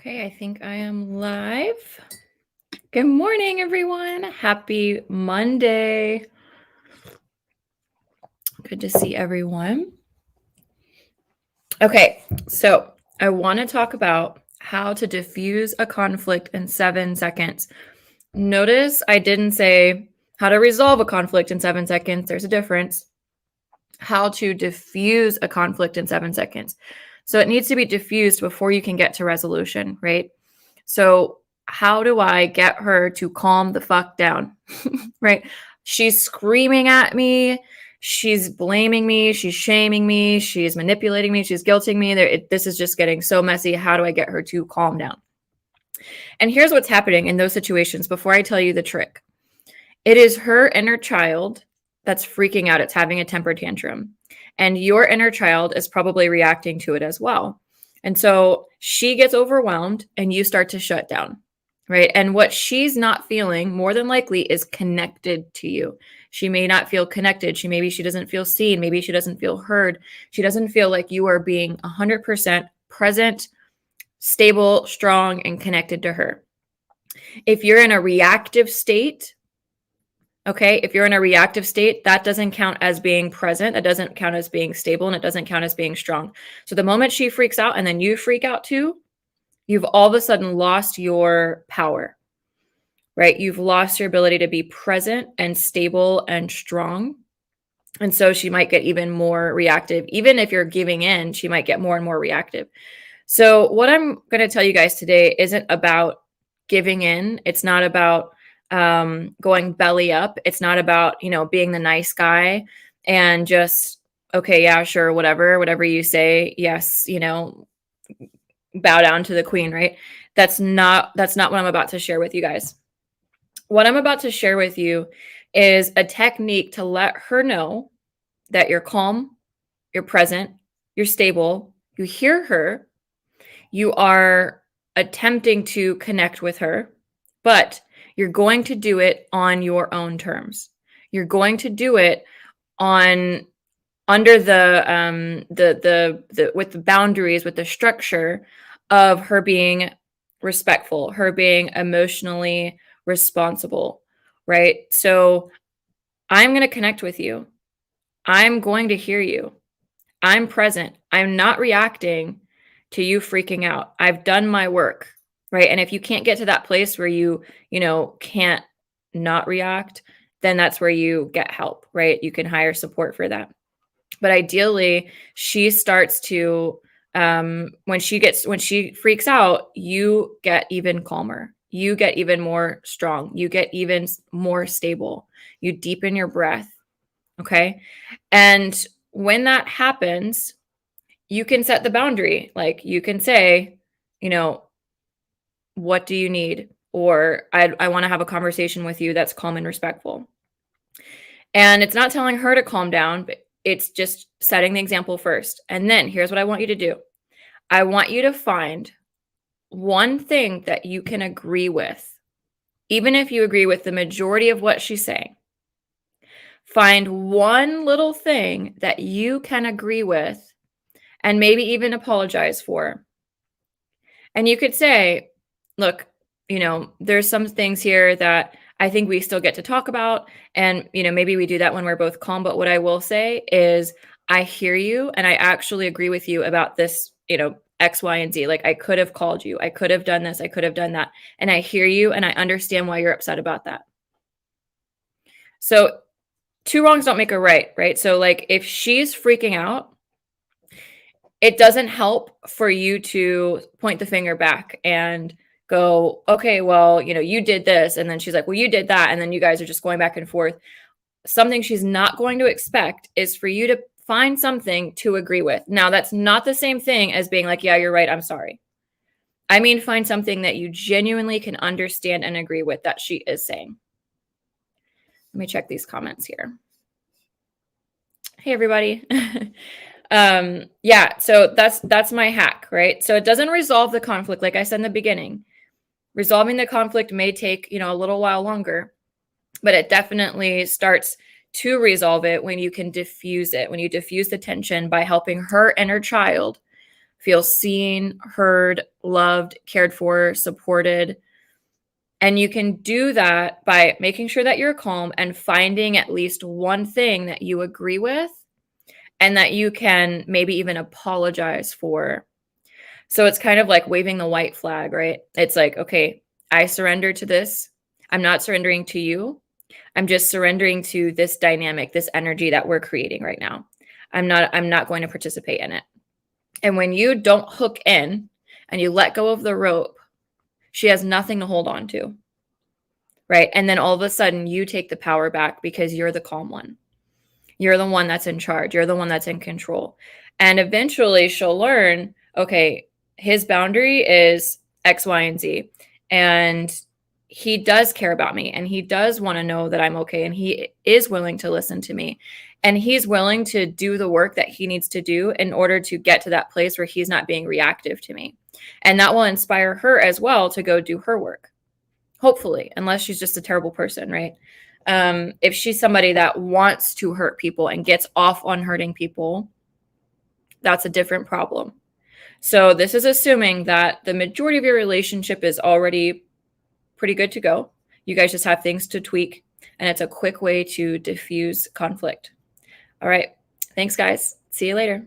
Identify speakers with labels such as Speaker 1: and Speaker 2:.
Speaker 1: Okay, I think I am live. Good morning, everyone. Happy Monday. Good to see everyone. Okay, so I want to talk about how to diffuse a conflict in 7 seconds. Notice I didn't say how to resolve a conflict in 7 seconds. There's a difference. How to diffuse a conflict in 7 seconds. So it needs to be diffused before you can get to resolution, right? So how do I get her to calm the fuck down? Right? She's screaming at me. She's blaming me. She's shaming me. She's manipulating me. She's guilting me. This is just getting so messy. How do I get her to calm down? And here's what's happening in those situations before I tell you the trick. It is her inner child that's freaking out. It's having a temper tantrum. And your inner child is probably reacting to it as well. And so she gets overwhelmed and you start to shut down, right? And what she's not feeling more than likely is connected to you. She may not feel connected. Maybe she doesn't feel seen. Maybe she doesn't feel heard. She doesn't feel like you are being 100% present, stable, strong, and connected to her. If you're in a reactive state, okay, if you're in a reactive state, that doesn't count as being present. That doesn't count as being stable, and it doesn't count as being strong. So the moment she freaks out and then you freak out too, you've all of a sudden lost your power, right? You've lost your ability to be present and stable and strong. And so she might get even more reactive. Even if you're giving in, she might get more and more reactive. So what I'm going to tell you guys today isn't about giving in. It's not about going belly up. It's not about, being the nice guy and just, okay, yeah, sure, whatever you say. Yes, bow down to the queen, right? That's not what I'm about to share with you guys. What I'm about to share with you is a technique to let her know that you're calm, you're present, you're stable, you hear her, you are attempting to connect with her, but you're going to do it on your own terms. You're going to do it under the with the boundaries, with the structure of her being respectful, her being emotionally responsible, right? So I'm going to connect with you. I'm going to hear you. I'm present. I'm not reacting to you freaking out. I've done my work, right? And if you can't get to that place where you can't not react, then that's where you get help, right? You can hire support for that. But ideally, she starts to when she freaks out, you get even calmer. You get even more strong. You get even more stable. You deepen your breath, okay? And when that happens, you can set the boundary. Like you can say, what do you need? Or I want to have a conversation with you that's calm and respectful. And it's not telling her to calm down, but it's just setting the example first. And then here's what I want you to do. I want you to find one thing that you can agree with, even if you agree with the majority of what she's saying. Find one little thing that you can agree with and maybe even apologize for. And you could say, look, there's some things here that I think we still get to talk about. And, maybe we do that when we're both calm. But what I will say is I hear you and I actually agree with you about this, X, Y, and Z. Like I could have called you. I could have done this. I could have done that. And I hear you and I understand why you're upset about that. So 2 wrongs don't make a right, right? So like if she's freaking out, it doesn't help for you to point the finger back and go, okay, well, you did this. And then she's like, well, you did that. And then you guys are just going back and forth. Something she's not going to expect is for you to find something to agree with. Now, that's not the same thing as being like, yeah, you're right. I'm sorry. I mean, find something that you genuinely can understand and agree with that she is saying. Let me check these comments here. Hey, everybody. Yeah, so that's my hack, right? So it doesn't resolve the conflict. Like I said in the beginning, resolving the conflict may take, a little while longer, but it definitely starts to resolve it when you can diffuse it, when you diffuse the tension by helping her inner child feel seen, heard, loved, cared for, supported. And you can do that by making sure that you're calm and finding at least one thing that you agree with and that you can maybe even apologize for. So it's kind of like waving the white flag, right? It's like, okay, I surrender to this. I'm not surrendering to you. I'm just surrendering to this dynamic, this energy that we're creating right now. I'm not going to participate in it. And when you don't hook in and you let go of the rope, she has nothing to hold on to. Right? And then all of a sudden you take the power back because you're the calm one. You're the one that's in charge. You're the one that's in control. And eventually she'll learn, okay, his boundary is X, Y, and Z. And he does care about me and he does want to know that I'm okay. And he is willing to listen to me. And he's willing to do the work that he needs to do in order to get to that place where he's not being reactive to me. And that will inspire her as well to go do her work. Hopefully, unless she's just a terrible person, right? If she's somebody that wants to hurt people and gets off on hurting people, that's a different problem. So this is assuming that the majority of your relationship is already pretty good to go. You guys just have things to tweak, and it's a quick way to diffuse conflict. All right. Thanks, guys. See you later.